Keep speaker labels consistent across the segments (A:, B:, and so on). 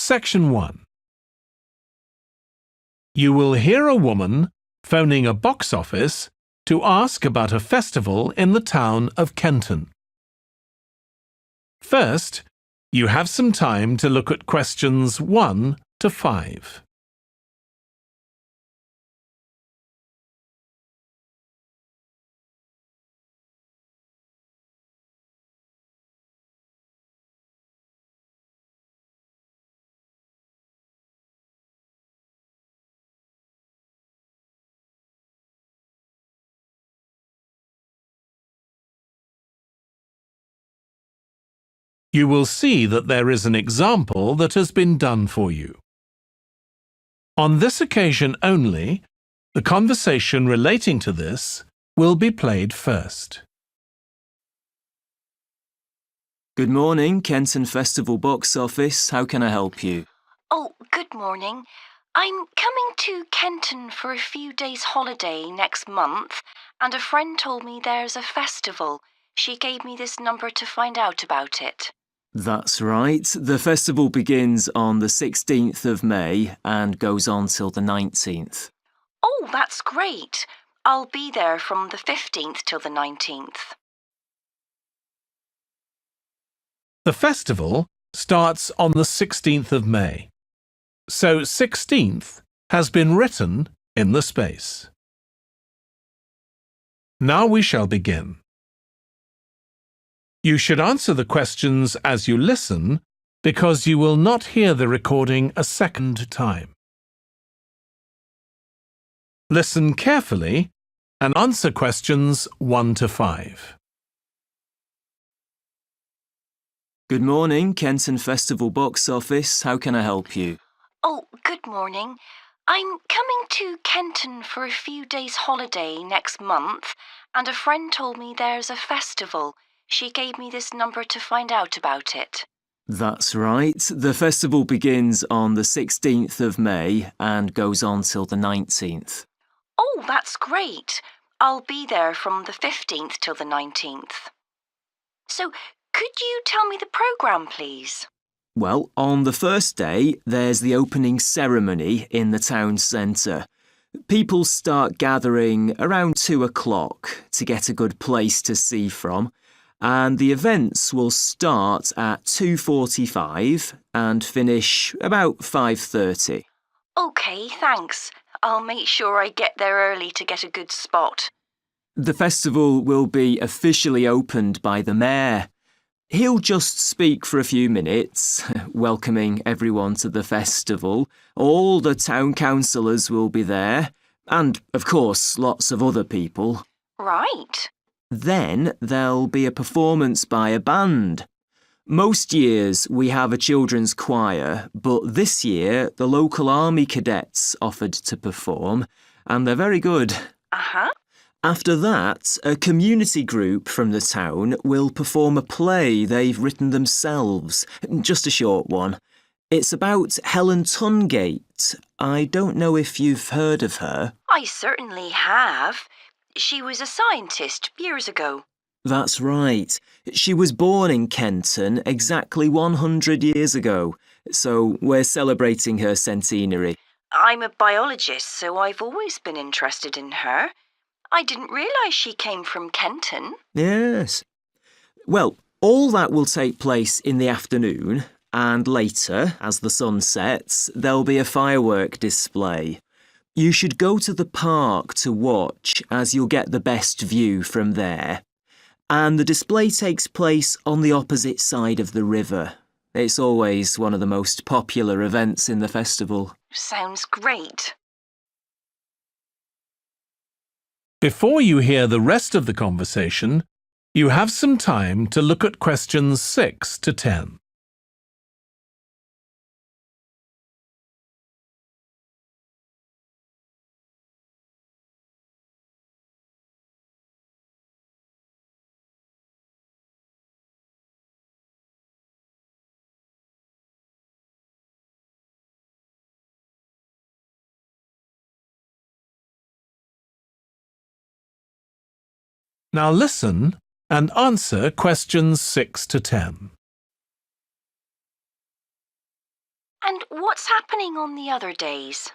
A: Section 1. You will hear a woman phoning a box office to ask about a festival in the town of Kenton. First, you have some time to look at questions 1 to 5. You will see that there is an example that has been done for you. On this occasion only, the conversation relating to this will be played first.
B: Good morning, Kenton Festival box office. How can I help you?
C: Oh, good morning. I'm coming to Kenton for a few days' holiday next month, and a friend told me there's a festival. She gave me this number to find out about it.
B: That's right. The festival begins on the 16th of May and goes on till the 19th.
C: Oh, that's great. I'll be there from the 15th till the 19th.
A: The festival starts on the 16th of May, so 16th has been written in the space. Now we shall begin. You should answer the questions as you listen because you will not hear the recording a second time. Listen carefully and answer questions 1 to 5.
B: Good morning, Kenton Festival box office. How can I help you?
C: Oh, good morning. I'm coming to Kenton for a few days' holiday next month, and a friend told me there's a festival. She gave me this number to find out about it.
B: That's right. The festival begins on the 16th of May and goes on till the 19th.
C: Oh, that's great. I'll be there from the 15th till the 19th. So, could you tell me the programme, please?
B: Well, on the first day, there's the opening ceremony in the town centre. People start gathering around 2 o'clock to get a good place to see from, and the events will start at 2:45 and finish about 5:30.
C: OK, thanks. I'll make sure I get there early to get a good spot.
B: The festival will be officially opened by the mayor. He'll just speak for a few minutes, welcoming everyone to the festival. All the town councillors will be there, and, of course, lots of other people.
C: Right.
B: Then there'll be a performance by a band. Most years we have a children's choir, but this year the local army cadets offered to perform, and they're very good.
C: Uh-huh.
B: After that, a community group from the town will perform a play they've written themselves, just a short one. It's about Helen Tungate. I don't know if you've heard of her.
C: I certainly have. She was a scientist years ago.
B: That's right. She was born in Kenton exactly 100 years ago, so we're celebrating her centenary.
C: I'm a biologist, so I've always been interested in her. I didn't realise she came from Kenton.
B: Yes. Well, all that will take place in the afternoon, and later, as the sun sets, there'll be a firework display. You should go to the park to watch, as you'll get the best view from there. And the display takes place on the opposite side of the river. It's always one of the most popular events in the festival.
C: Sounds great.
A: Before you hear the rest of the conversation, you have some time to look at questions 6 to 10. Now listen and answer questions 6 to 10.
C: And what's happening on the other days?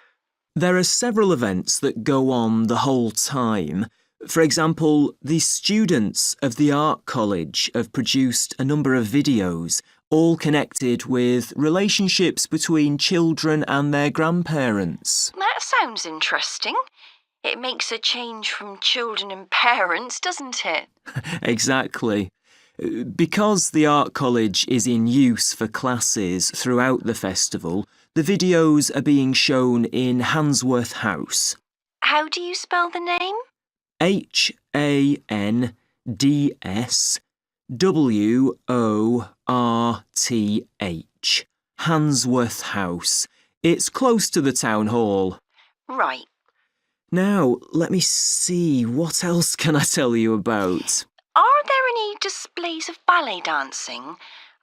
B: There are several events that go on the whole time. For example, the students of the art college have produced a number of videos, all connected with relationships between children and their grandparents.
C: That sounds interesting. It makes a change from children and parents, doesn't it?
B: Exactly. Because the art college is in use for classes throughout the festival, the videos are being shown in Handsworth House.
C: How do you spell the name?
B: Handsworth. Handsworth House. It's close to the town hall.
C: Right.
B: Now, let me see, what else can I tell you about?
C: Are there any displays of ballet dancing?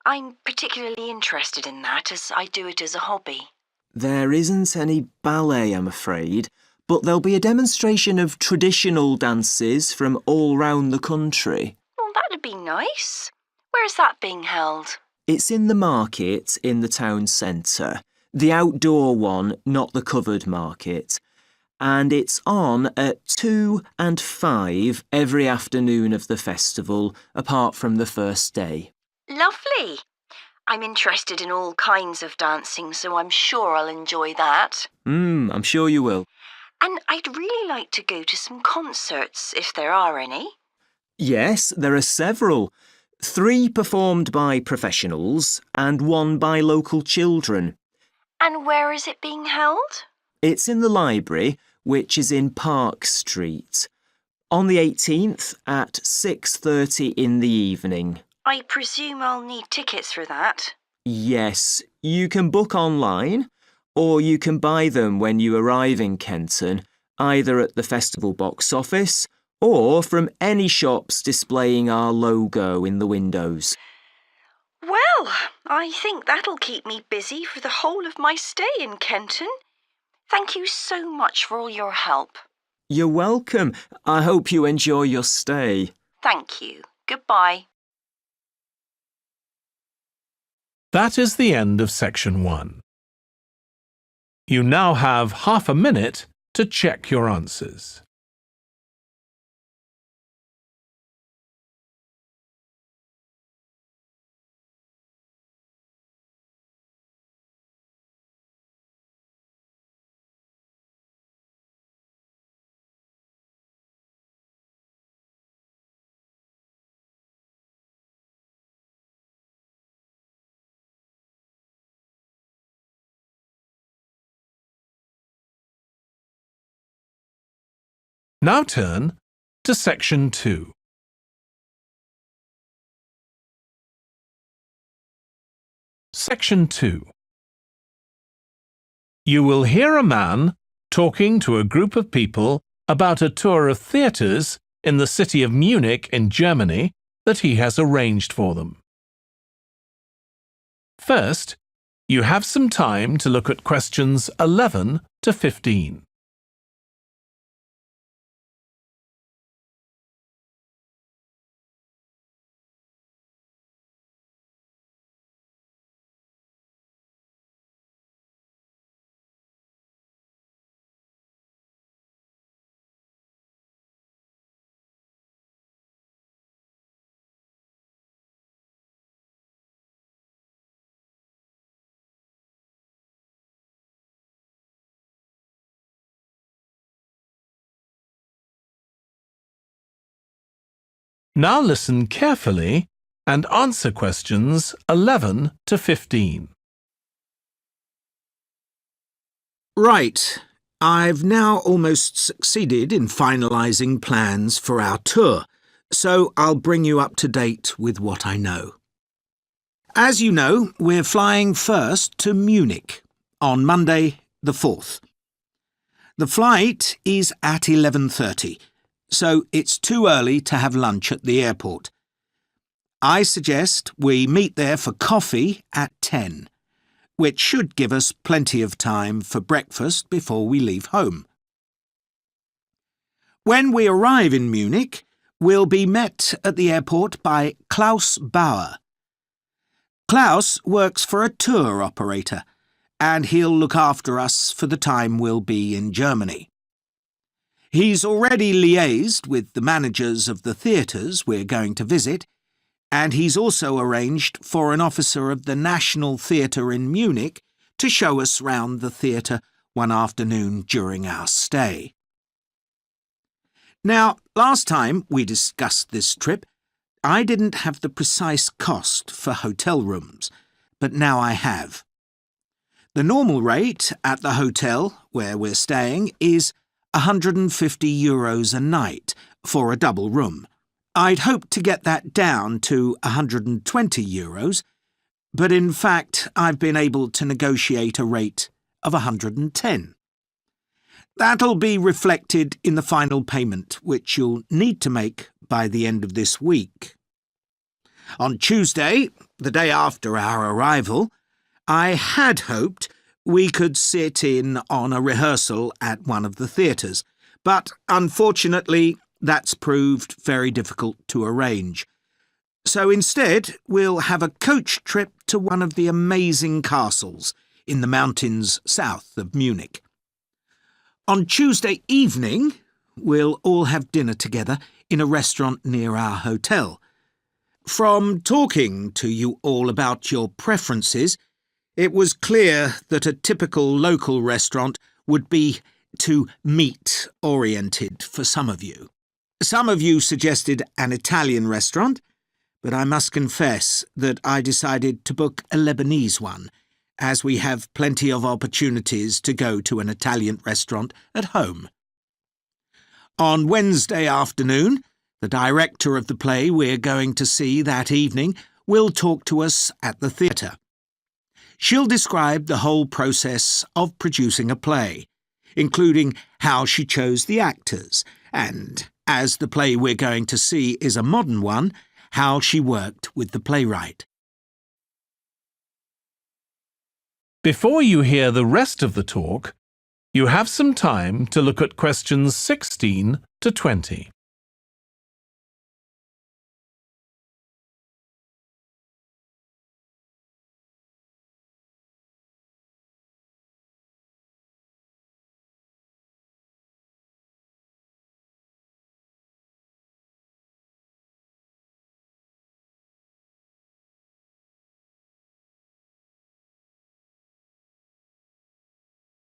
C: I'm particularly interested in that as I do it as a hobby.
B: There isn't any ballet, I'm afraid, but there'll be a demonstration of traditional dances from all round the country.
C: Well, that'd be nice. Where's that being held?
B: It's in the market in the town centre, the outdoor one, not the covered market. And it's on at 2 and 5 every afternoon of the festival, apart from the first day.
C: Lovely. I'm interested in all kinds of dancing, so I'm sure I'll enjoy that.
B: I'm sure you will.
C: And I'd really like to go to some concerts, if there are any.
B: Yes, there are several. 3 performed by professionals and 1 by local children.
C: And where is it being held?
B: It's in the library, which is in Park Street, on the 18th at 6:30 in the evening.
C: I presume I'll need tickets for that.
B: Yes, you can book online, or you can buy them when you arrive in Kenton, either at the festival box office or from any shops displaying our logo in the windows.
C: Well, I think that'll keep me busy for the whole of my stay in Kenton. Thank you so much for all your help.
B: You're welcome. I hope you enjoy your stay.
C: Thank you. Goodbye.
A: That is the end of section 1. You now have half a minute to check your answers. Now turn to section 2. Section 2. You will hear a man talking to a group of people about a tour of theatres in the city of Munich in Germany that he has arranged for them. First, you have some time to look at questions 11 to 15. Now listen carefully and answer questions 11 to 15.
D: Right. I've now almost succeeded in finalising plans for our tour, so I'll bring you up to date with what I know. As you know, we're flying first to Munich on Monday the 4th. The flight is at 11:30, so it's too early to have lunch at the airport. I suggest we meet there for coffee at 10, which should give us plenty of time for breakfast before we leave home. When we arrive in Munich, we'll be met at the airport by Klaus Bauer. Klaus works for a tour operator, and he'll look after us for the time we'll be in Germany. He's already liaised with the managers of the theatres we're going to visit, and he's also arranged for an officer of the National Theatre in Munich to show us round the theatre one afternoon during our stay. Now, last time we discussed this trip, I didn't have the precise cost for hotel rooms, but now I have. The normal rate at the hotel where we're staying is €150 a night for a double room. I'd hoped to get that down to €120, but in fact I've been able to negotiate a rate of €110. That'll be reflected in the final payment, which you'll need to make by the end of this week. On Tuesday, the day after our arrival, I had hoped we could sit in on a rehearsal at one of the theatres, but unfortunately that's proved very difficult to arrange. So instead, we'll have a coach trip to one of the amazing castles in the mountains south of Munich. On Tuesday evening, we'll all have dinner together in a restaurant near our hotel. From talking to you all about your preferences, it was clear that a typical local restaurant would be too meat-oriented for some of you. Some of you suggested an Italian restaurant, but I must confess that I decided to book a Lebanese one, as we have plenty of opportunities to go to an Italian restaurant at home. On Wednesday afternoon, the director of the play we're going to see that evening will talk to us at the theatre. She'll describe the whole process of producing a play, including how she chose the actors, and, as the play we're going to see is a modern one, how she worked with the playwright.
A: Before you hear the rest of the talk, you have some time to look at questions 16 to 20.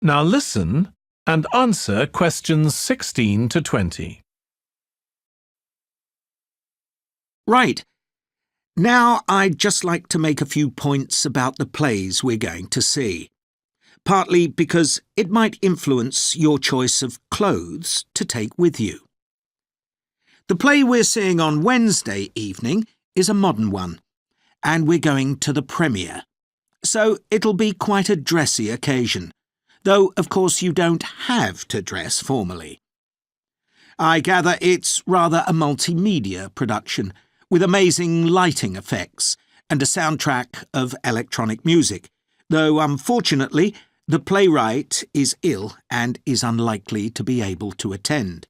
A: Now listen and answer questions 16 to 20.
D: Right. Now I'd just like to make a few points about the plays we're going to see, partly because it might influence your choice of clothes to take with you. The play we're seeing on Wednesday evening is a modern one, and we're going to the premiere, so it'll be quite a dressy occasion, though of course you don't have to dress formally. I gather it's rather a multimedia production, with amazing lighting effects and a soundtrack of electronic music, though unfortunately the playwright is ill and is unlikely to be able to attend.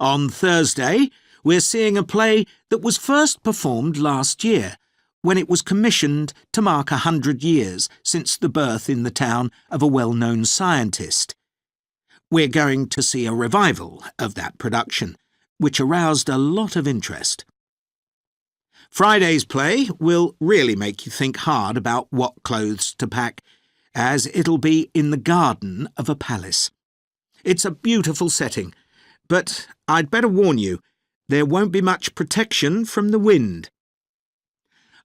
D: On Thursday, we're seeing a play that was first performed last year, when it was commissioned to mark 100 years since the birth in the town of a well-known scientist. We're going to see a revival of that production, which aroused a lot of interest. Friday's play will really make you think hard about what clothes to pack, as it'll be in the garden of a palace. It's a beautiful setting, but I'd better warn you, there won't be much protection from the wind.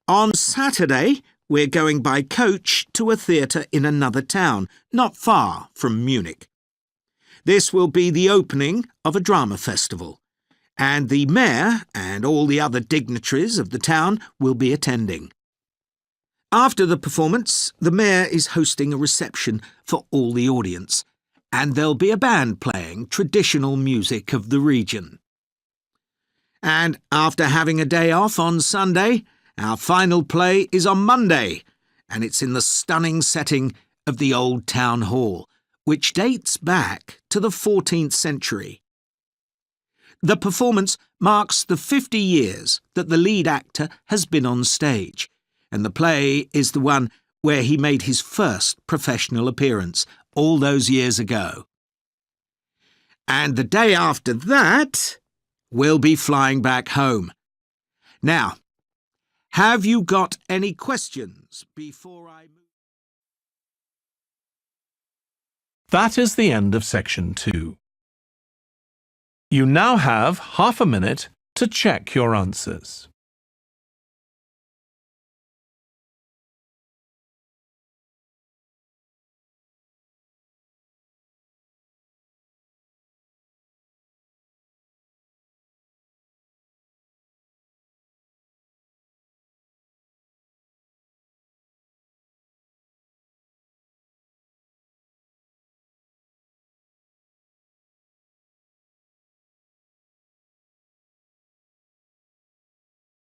D: On Saturday, we're going by coach to a theatre in another town, not far from Munich. This will be the opening of a drama festival, and the mayor and all the other dignitaries of the town will be attending. After the performance, the mayor is hosting a reception for all the audience, and there'll be a band playing traditional music of the region. And after having a day off on Sunday, our final play is on Monday, and it's in the stunning setting of the old town hall, which dates back to the 14th century. The performance marks the 50 years that the lead actor has been on stage, and the play is the one where he made his first professional appearance all those years ago. And the day after that, we'll be flying back home. Now, have you got any questions before I move?
A: That is the end of section 2. You now have half a minute to check your answers.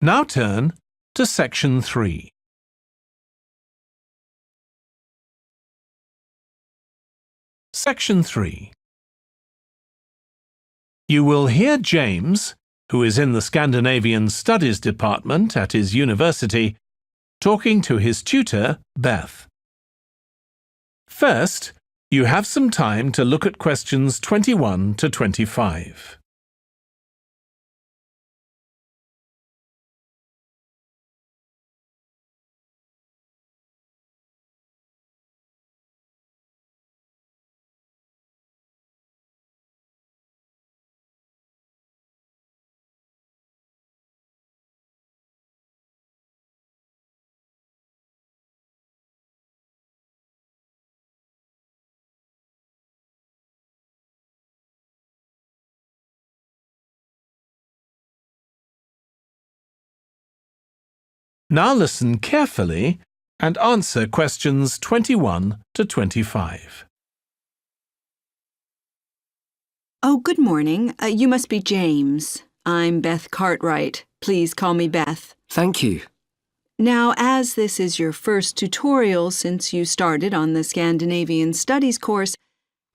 A: Now turn to section 3. Section 3. You will hear James, who is in the Scandinavian Studies department at his university, talking to his tutor, Beth. First, you have some time to look at questions 21 to 25. Now listen carefully and answer questions 21 to 25.
E: Oh, good morning. You must be James. I'm Beth Cartwright. Please call me Beth.
F: Thank you.
E: Now, as this is your first tutorial since you started on the Scandinavian Studies course,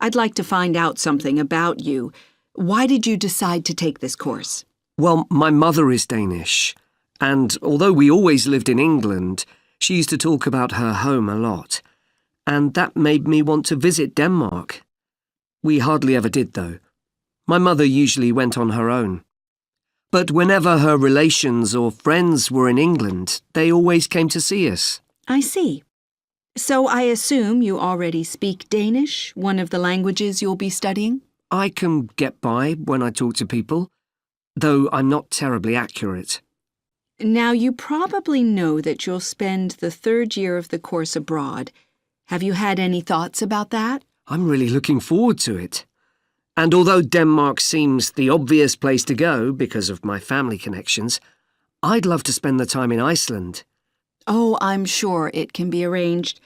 E: I'd like to find out something about you. Why did you decide to take this course?
F: Well, my mother is Danish, and although we always lived in England, she used to talk about her home a lot, and that made me want to visit Denmark. We hardly ever did, though. My mother usually went on her own. But whenever her relations or friends were in England, they always came to see us.
E: I see. So I assume you already speak Danish, one of the languages you'll be studying?
F: I can get by when I talk to people, though I'm not terribly accurate.
E: Now, you probably know that you'll spend the third year of the course abroad. Have you had any thoughts about that?
F: I'm really looking forward to it. And although Denmark seems the obvious place to go because of my family connections, I'd love to spend the time in Iceland.
E: Oh, I'm sure it can be arranged.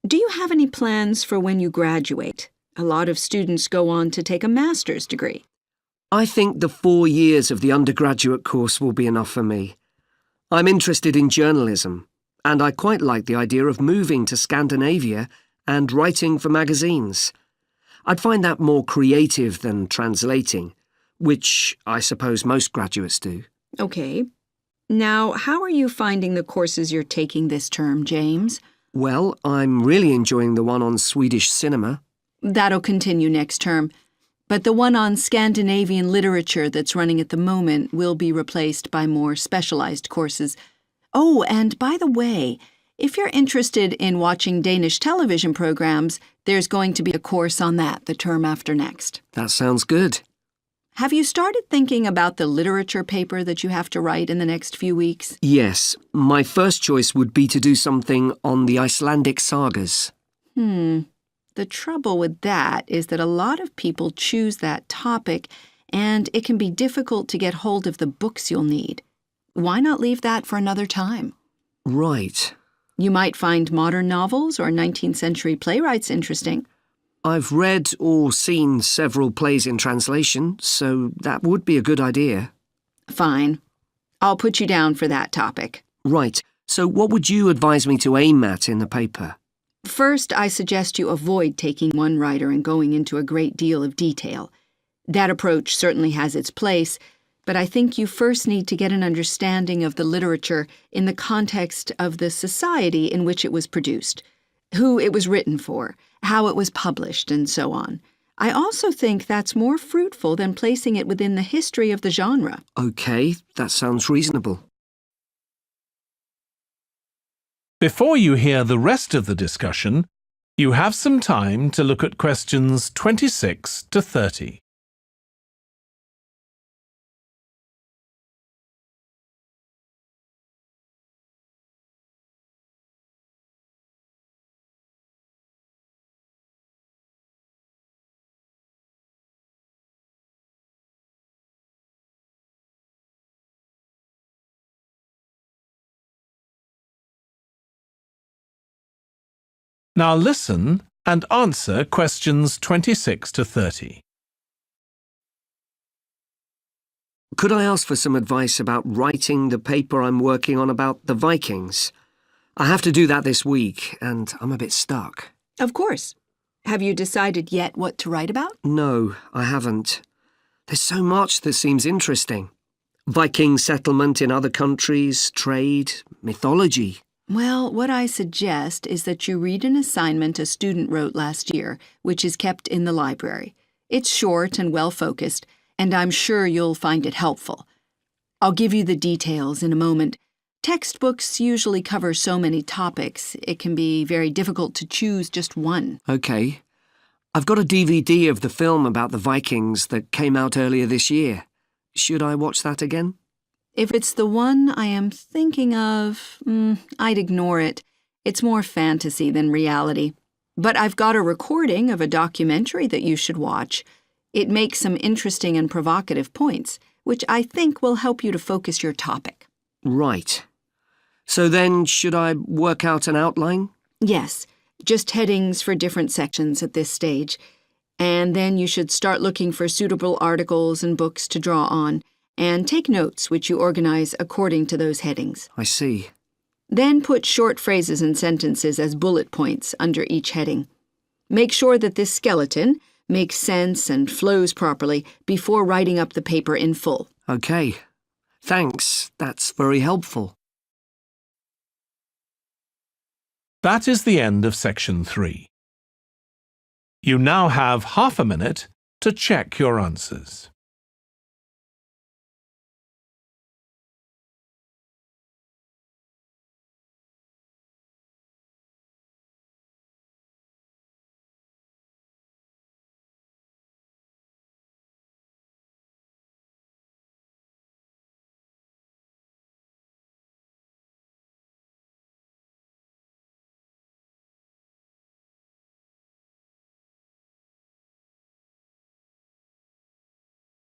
E: Do you have any plans for when you graduate? A lot of students go on to take a master's degree.
F: I think the 4 years of the undergraduate course will be enough for me. I'm interested in journalism, and I quite like the idea of moving to Scandinavia and writing for magazines. I'd find that more creative than translating, which I suppose most graduates do.
E: Okay. Now, how are you finding the courses you're taking this term, James?
F: Well, I'm really enjoying the one on Swedish cinema.
E: That'll continue next term. But the one on Scandinavian literature that's running at the moment will be replaced by more specialized courses. Oh, and by the way, if you're interested in watching Danish television programs, there's going to be a course on that the term after next.
F: That sounds good.
E: Have you started thinking about the literature paper that you have to write in the next few weeks?
F: Yes, my first choice would be to do something on the Icelandic sagas.
E: The trouble with that is that a lot of people choose that topic, and it can be difficult to get hold of the books you'll need. Why not leave that for another time?
F: Right.
E: You might find modern novels or 19th century playwrights interesting.
F: I've read or seen several plays in translation, so that would be a good idea.
E: Fine. I'll put you down for that topic.
F: Right. So what would you advise me to aim at in the paper?
E: First, I suggest you avoid taking one writer and going into a great deal of detail. That approach certainly has its place, but I think you first need to get an understanding of the literature in the context of the society in which it was produced, who it was written for, how it was published, and so on. I also think that's more fruitful than placing it within the history of the genre.
F: OK, that sounds reasonable.
A: Before you hear the rest of the discussion, you have some time to look at questions 26 to 30. Now listen and answer questions 26 to 30.
F: Could I ask for some advice about writing the paper I'm working on about the Vikings? I have to do that this week, and I'm a bit stuck.
E: Of course. Have you decided yet what to write about?
F: No, I haven't. There's so much that seems interesting. Viking settlement in other countries, trade, mythology.
E: Well, what I suggest is that you read an assignment a student wrote last year, which is kept in the library. It's short and well-focused, and I'm sure you'll find it helpful. I'll give you the details in a moment. Textbooks usually cover so many topics, it can be very difficult to choose just one.
F: OK. I've got a DVD of the film about the Vikings that came out earlier this year. Should I watch that again?
E: If it's the one I am thinking of, I'd ignore it. It's more fantasy than reality. But I've got a recording of a documentary that you should watch. It makes some interesting and provocative points, which I think will help you to focus your topic.
F: Right. So then, should I work out an outline?
E: Yes, just headings for different sections at this stage. And then you should start looking for suitable articles and books to draw on, and take notes which you organize according to those headings.
F: I see.
E: Then put short phrases and sentences as bullet points under each heading. Make sure that this skeleton makes sense and flows properly before writing up the paper in full.
F: OK. Thanks. That's very helpful.
A: That is the end of section 3. You now have half a minute to check your answers.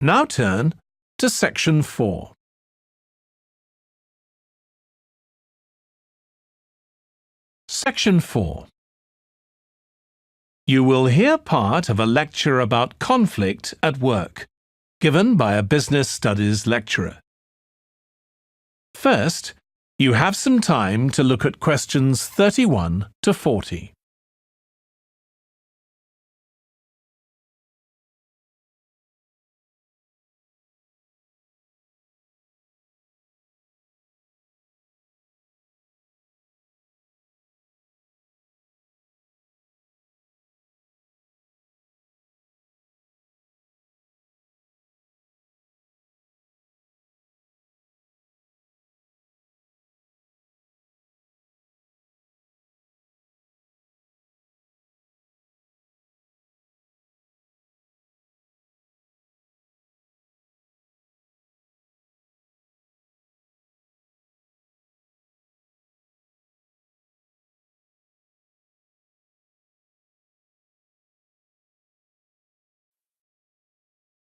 A: Now turn to section 4. Section 4. You will hear part of a lecture about conflict at work, given by a business studies lecturer. First, you have some time to look at questions 31 to 40.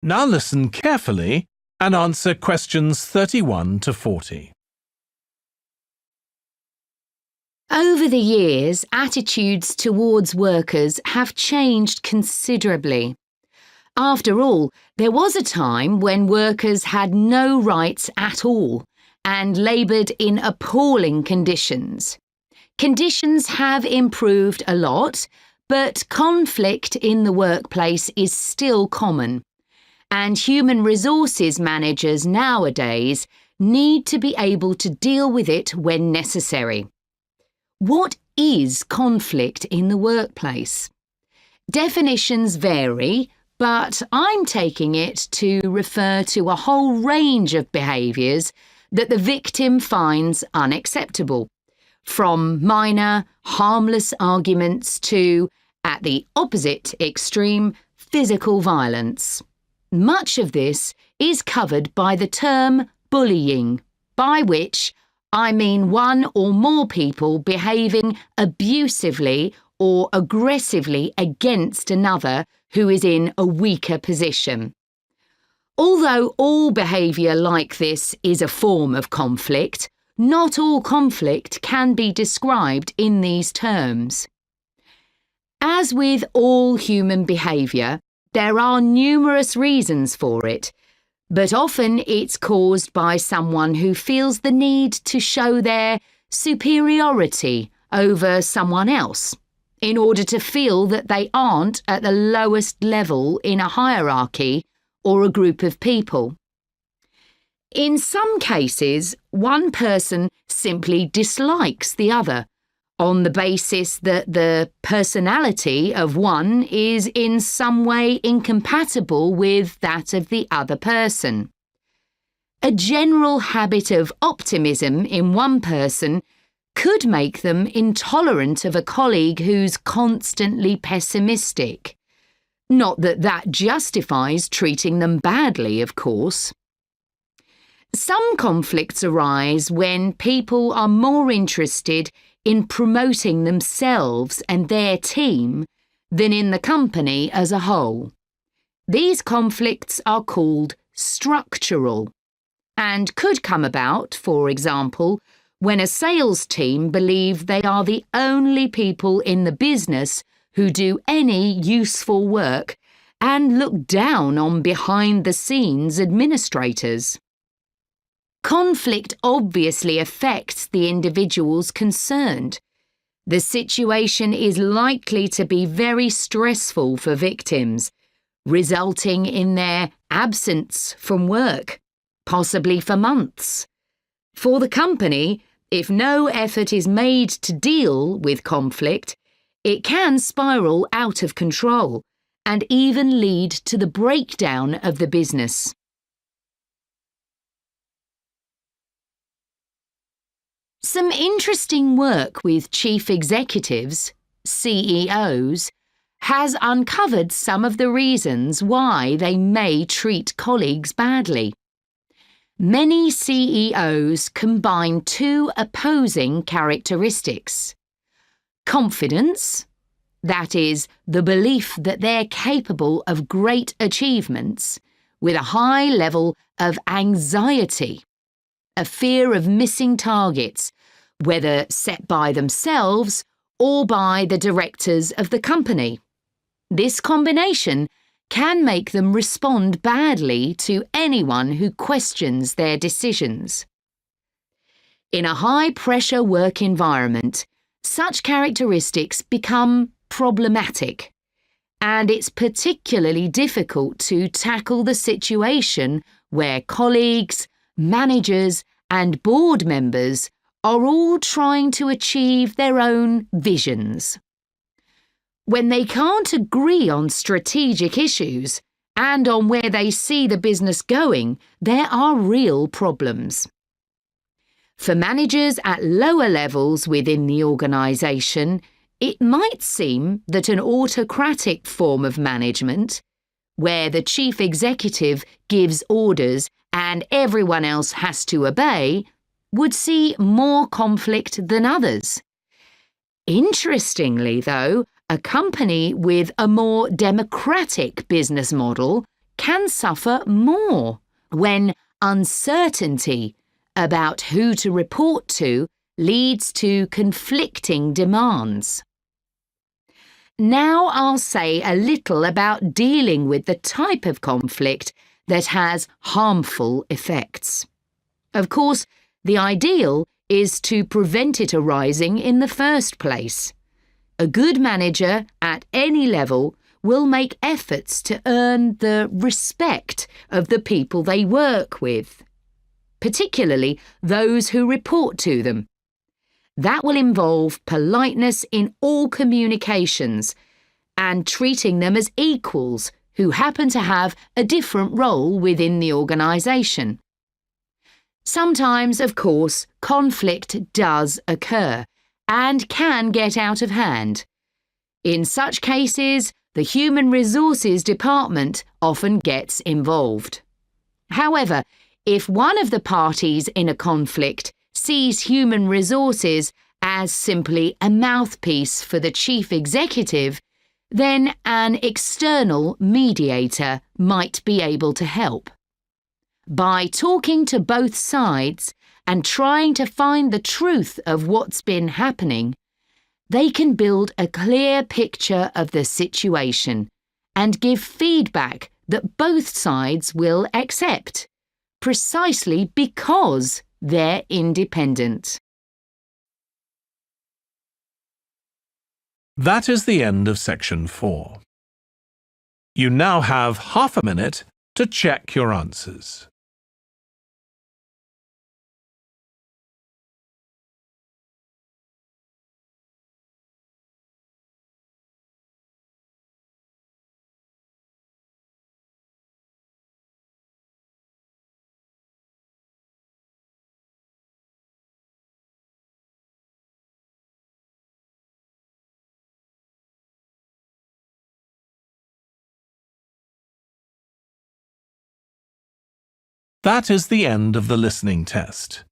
A: Now listen carefully and answer questions 31 to 40.
G: Over the years, attitudes towards workers have changed considerably. After all, there was a time when workers had no rights at all and laboured in appalling conditions. Conditions have improved a lot, but conflict in the workplace is still common. and human resources managers nowadays need to be able to deal with it when necessary. What is conflict in the workplace? Definitions vary, but I'm taking it to refer to a whole range of behaviours that the victim finds unacceptable, from minor, harmless arguments to, at the opposite extreme, physical violence. Much of this is covered by the term bullying, by which I mean one or more people behaving abusively or aggressively against another who is in a weaker position. Although all behaviour like this is a form of conflict, not all conflict can be described in these terms. As with all human behaviour, there are numerous reasons for it, but often it's caused by someone who feels the need to show their superiority over someone else, in order to feel that they aren't at the lowest level in a hierarchy or a group of people. In some cases, one person simply dislikes the other, on the basis that the personality of one is in some way incompatible with that of the other person. A general habit of optimism in one person could make them intolerant of a colleague who's constantly pessimistic. Not that that justifies treating them badly, of course. Some conflicts arise when people are more interested in promoting themselves and their team than in the company as a whole. These conflicts are called structural and could come about, for example, when a sales team believe they are the only people in the business who do any useful work and look down on behind-the-scenes administrators. Conflict obviously affects the individuals concerned. The situation is likely to be very stressful for victims, resulting in their absence from work, possibly for months. For the company, if no effort is made to deal with conflict, it can spiral out of control and even lead to the breakdown of the business. Some interesting work with chief executives, CEOs, has uncovered some of the reasons why they may treat colleagues badly. Many CEOs combine two opposing characteristics: confidence, that is, the belief that they're capable of great achievements, with a high level of anxiety, a fear of missing targets, whether set by themselves or by the directors of the company. This combination can make them respond badly to anyone who questions their decisions. In a high-pressure work environment, such characteristics become problematic, and it's particularly difficult to tackle the situation where colleagues, managers, and board members are all trying to achieve their own visions. When they can't agree on strategic issues and on where they see the business going, there are real problems. For managers at lower levels within the organisation, it might seem that an autocratic form of management, where the chief executive gives orders and everyone else has to obey, would see more conflict than others. Interestingly, though, a company with a more democratic business model can suffer more when uncertainty about who to report to leads to conflicting demands. Now I'll say a little about dealing with the type of conflict that has harmful effects. Of course, the ideal is to prevent it arising in the first place. A good manager at any level will make efforts to earn the respect of the people they work with, particularly those who report to them. That will involve politeness in all communications and treating them as equals who happen to have a different role within the organisation. Sometimes, of course, conflict does occur and can get out of hand. In such cases, the Human Resources Department often gets involved. However, if one of the parties in a conflict sees human resources as simply a mouthpiece for the chief executive, then an external mediator might be able to help. By talking to both sides and trying to find the truth of what's been happening, they can build a clear picture of the situation and give feedback that both sides will accept, precisely because they're independent.
A: That is the end of section 4. You now have half a minute to check your answers. That is the end of the listening test.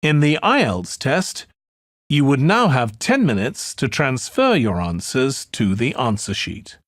A: In the Ielts test, you would now have 10 minutes to transfer your answers to the answer sheet.